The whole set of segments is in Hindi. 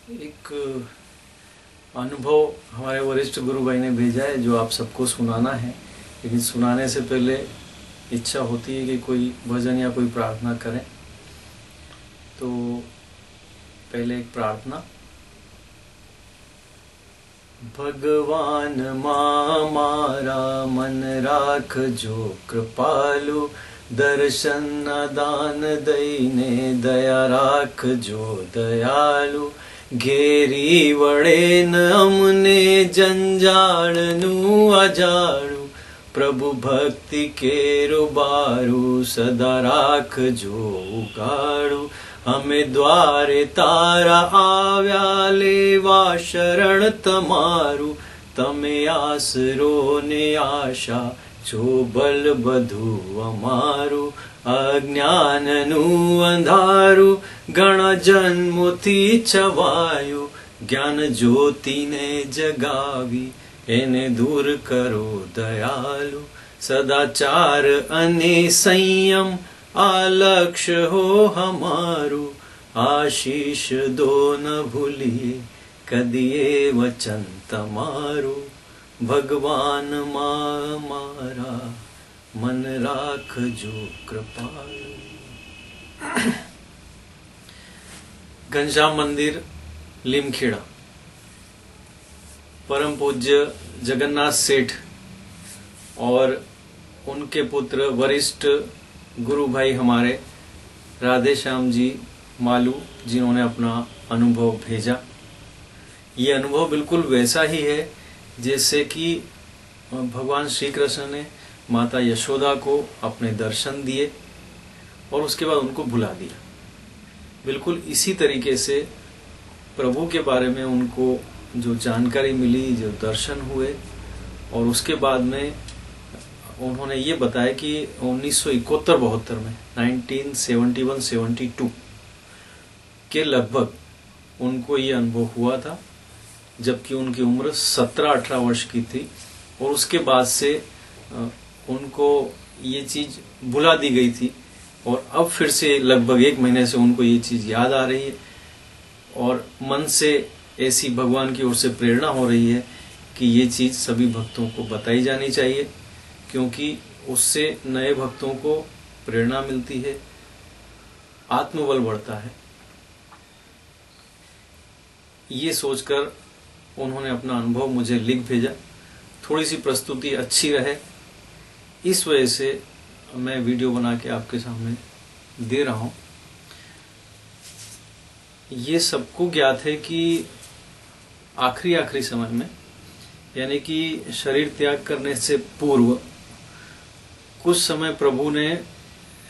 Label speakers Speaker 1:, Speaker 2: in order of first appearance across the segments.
Speaker 1: एक अनुभव हमारे वरिष्ठ गुरु भाई ने भेजा है जो आप सबको सुनाना है। लेकिन सुनाने से पहले इच्छा होती है कि कोई भजन या कोई प्रार्थना करें। तो पहले एक प्रार्थना। भगवान मारा मन राख जो कृपालु, दर्शन दान दईने दया राख जो दयालु। घेरी वड़े न अमने जंजाळनु अजाळु, प्रभु भक्ति केरो बारू सदा राख जो उगाड़ू। हमें द्वारे तारा आव्या लेवा शरण तमारू, तमे आसरो ने आशा जो बल बधु अमारू। अज्ञाननु अंधारू गण जन्मोथी छवायु, ज्ञान ज्योति ने जगावी एने दूर करो दयालु। सदाचार अने संयम आलक्ष हो हमारू, आशीष दो न भूलिए कदिए वचन तमारू। भगवान मारा मन राख जो कृपालु। घनश्याम मंदिर लीमखेड़ा। परम पूज्य जगन्नाथ सेठ और उनके पुत्र वरिष्ठ गुरु भाई हमारे राधे श्याम जी मालू, जिन्होंने अपना अनुभव भेजा। ये अनुभव बिल्कुल वैसा ही है जैसे कि भगवान श्री कृष्ण ने माता यशोदा को अपने दर्शन दिए और उसके बाद उनको भुला दिया। बिल्कुल इसी तरीके से प्रभु के बारे में उनको जो जानकारी मिली, जो दर्शन हुए, और उसके बाद में उन्होंने ये बताया कि 1971-72 में 1971-72 के लगभग उनको ये अनुभव हुआ था, जबकि उनकी उम्र 17-18 वर्ष की थी। और उसके बाद से उनको ये चीज भुला दी गई थी और अब फिर से लगभग 1 महीने से उनको ये चीज याद आ रही है और मन से ऐसी भगवान की ओर से प्रेरणा हो रही है कि ये चीज सभी भक्तों को बताई जानी चाहिए, क्योंकि उससे नए भक्तों को प्रेरणा मिलती है, आत्मबल बढ़ता है। ये सोचकर उन्होंने अपना अनुभव मुझे लिख भेजा। थोड़ी सी प्रस्तुति अच्छी रहे, इस वजह से मैं वीडियो बना के आपके सामने दे रहा हूं। ये सबको ज्ञात है कि आखिरी समय में, यानी कि शरीर त्याग करने से पूर्व कुछ समय प्रभु ने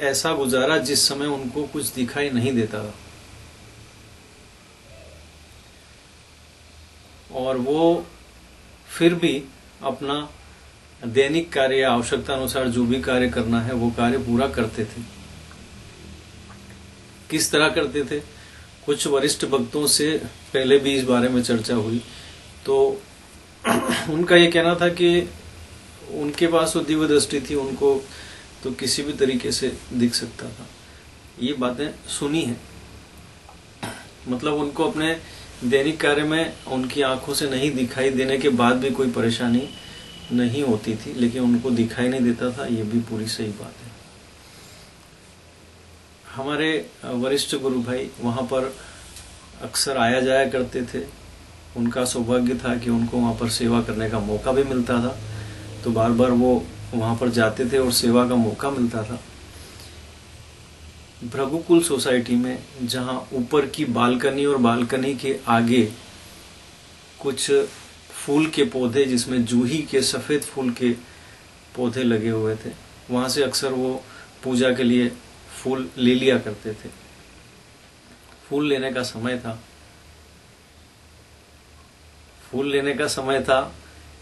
Speaker 1: ऐसा गुजारा जिस समय उनको कुछ दिखाई नहीं देता था, और वो फिर भी अपना दैनिक कार्य या आवश्यकता अनुसार जो भी कार्य करना है वो कार्य पूरा करते थे। किस तरह करते थे? कुछ वरिष्ठ भक्तों से पहले भी इस बारे में चर्चा हुई, तो उनका ये कहना था कि उनके पास वो दिव्य दृष्टि थी, उनको तो किसी भी तरीके से दिख सकता था। ये बातें सुनी है, मतलब उनको अपने दैनिक कार्य में उनकी आंखों से नहीं दिखाई देने के बाद भी कोई परेशानी नहीं होती थी, लेकिन उनको दिखाई नहीं देता था। ये भी पूरी सही बात है। हमारे वरिष्ठ गुरु भाई वहां पर अक्सर आया जाया करते थे। उनका सौभाग्य था कि उनको वहां पर सेवा करने का मौका भी मिलता था, तो बार बार वो वहां पर जाते थे और सेवा का मौका मिलता था। भृगुकुल सोसाइटी में, जहां ऊपर की बालकनी और बालकनी के आगे कुछ फूल के पौधे, जिसमें जूही के सफेद फूल के पौधे लगे हुए थे, वहां से अक्सर वो पूजा के लिए फूल ले लिया करते थे। फूल लेने का समय था, फूल लेने का समय था,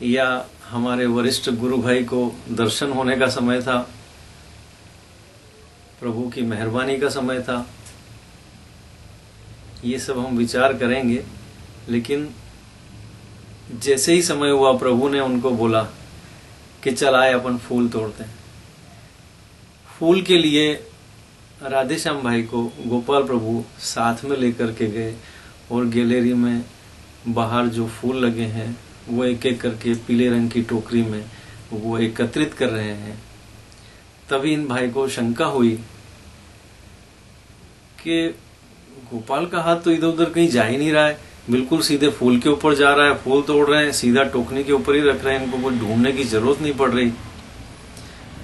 Speaker 1: या हमारे वरिष्ठ गुरु भाई को दर्शन होने का समय था, प्रभु की मेहरबानी का समय था। ये सब हम विचार करेंगे। लेकिन जैसे ही समय हुआ, प्रभु ने उनको बोला कि चल आए अपन फूल तोड़ते हैं। फूल के लिए राधेश्याम भाई को गोपाल प्रभु साथ में लेकर के गए और गैलरी में बाहर जो फूल लगे हैं वो एक एक करके पीले रंग की टोकरी में वो एकत्रित कर रहे हैं। तभी इन भाई को शंका हुई कि गोपाल का हाथ तो इधर उधर कहीं जा ही नहीं रहा है, बिल्कुल सीधे फूल के ऊपर जा रहा है, फूल तोड़ रहे हैं, सीधा टोकनी के ऊपर ही रख रहे हैं, इनको कोई ढूंढने की जरूरत नहीं पड़ रही।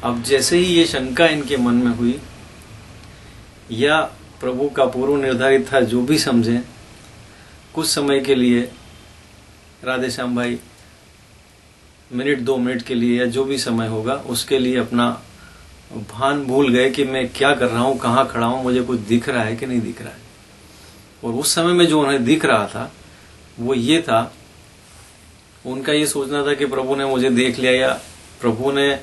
Speaker 1: अब जैसे ही ये शंका इनके मन में हुई, या प्रभु का पूर्व निर्धारित था, जो भी समझे, कुछ समय के लिए राधे श्याम भाई मिनट 2 मिनट के लिए या जो भी समय होगा उसके लिए अपना भान भूल गए कि मैं क्या कर रहा हूं, कहाँ खड़ा हूं, मुझे कुछ दिख रहा है कि नहीं दिख रहा है। और उस समय में जो उन्हें दिख रहा था वो ये था, उनका ये सोचना था कि प्रभु ने मुझे देख लिया, या प्रभु ने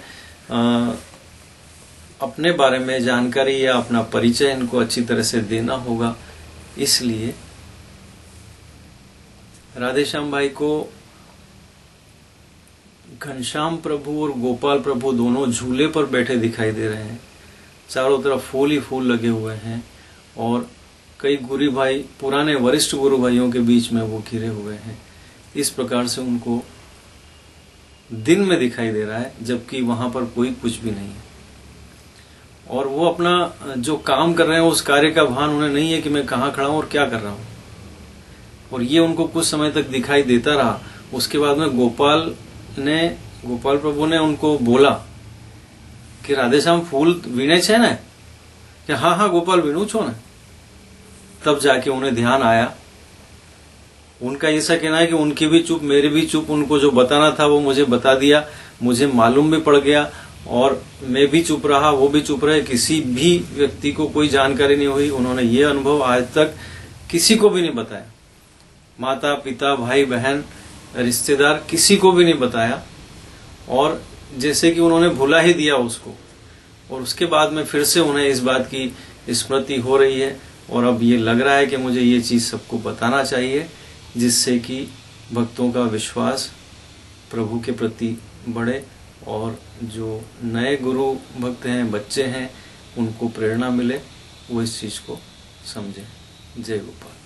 Speaker 1: अपने बारे में जानकारी या अपना परिचय इनको अच्छी तरह से देना होगा। इसलिए राधे श्याम भाई को घनश्याम प्रभु और गोपाल प्रभु दोनों झूले पर बैठे दिखाई दे रहे हैं। चारों तरफ फूल ही फूल लगे हुए हैं और कई गुरु भाई, पुराने वरिष्ठ गुरु भाइयों के बीच में वो घिरे हुए हैं। इस प्रकार से उनको दिन में दिखाई दे रहा है, जबकि वहां पर कोई कुछ भी नहीं है। और वो अपना जो काम कर रहे हैं उस कार्य का भान उन्हें नहीं है कि मैं कहाँ खड़ा हूं और क्या कर रहा हूं। और ये उनको कुछ समय तक दिखाई देता रहा। उसके बाद में गोपाल प्रभु ने उनको बोला कि राधेश्याम फूल वीणे छे ने? कि हाँ गोपाल वीणु छो ने। तब जाके उन्हें ध्यान आया। उनका ऐसा कहना है कि उनकी भी चुप, मेरी भी चुप, उनको जो बताना था वो मुझे बता दिया, मुझे मालूम भी पड़ गया और मैं भी चुप रहा, वो भी चुप रहे। किसी भी व्यक्ति को कोई जानकारी नहीं हुई। उन्होंने ये अनुभव आज तक किसी को भी नहीं बताया, माता पिता भाई बहन रिश्तेदार किसी को भी नहीं बताया। और जैसे कि उन्होंने भुला ही दिया उसको। और उसके बाद में फिर से उन्हें इस बात की स्मृति हो रही है और अब ये लग रहा है कि मुझे ये चीज सबको बताना चाहिए, जिससे कि भक्तों का विश्वास प्रभु के प्रति बढ़े और जो नए गुरु भक्त हैं, बच्चे हैं, उनको प्रेरणा मिले, वो इस चीज को समझें। जय गोपाल।